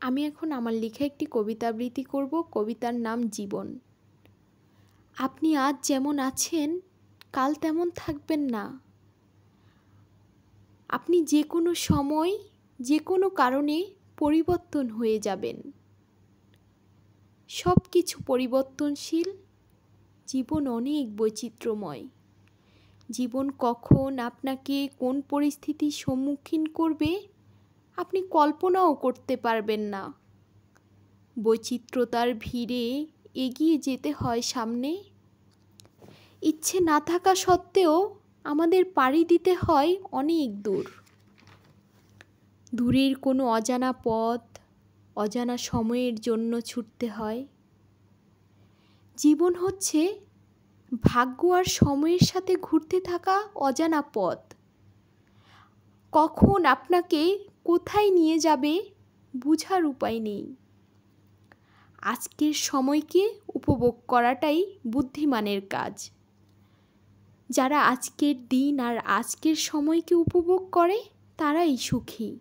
আমি এখন আমার লেখা একটি কবিতা আবৃত্তি করব। কবিতার নাম জীবন। আপনি আজ যেমন আছেন কাল তেমন থাকবেন না। আপনি যে কোনো সময় যে কোনো কারণে পরিবর্তন হয়ে যাবেন। সব কিছু পরিবর্তনশীল। জীবন অনেক বৈচিত্র্যময়। জীবন কখন আপনাকে কোন পরিস্থিতির সম্মুখীন করবে আপনি কল্পনাও করতে পারবেন না। বৈচিত্র্যতার ভিড়ে এগিয়ে যেতে হয় সামনে। ইচ্ছে না থাকা সত্ত্বেও আমাদের পাড়ি দিতে হয় অনেক দূর। দূরের কোনো অজানা পথ, অজানা সময়ের জন্য ছুটতে হয়। জীবন হচ্ছে ভাগ্য আর সময়ের সাথে ঘুরতে থাকা অজানা পথ। কখন আপনাকে কোথায় নিয়ে যাবে বুঝার উপায় নেই। আজকের সময়কে উপভোগ করাটাই বুদ্ধিমানের কাজ। যারা আজকের দিন আর আজকের সময়কে উপভোগ করে তারাই সুখী।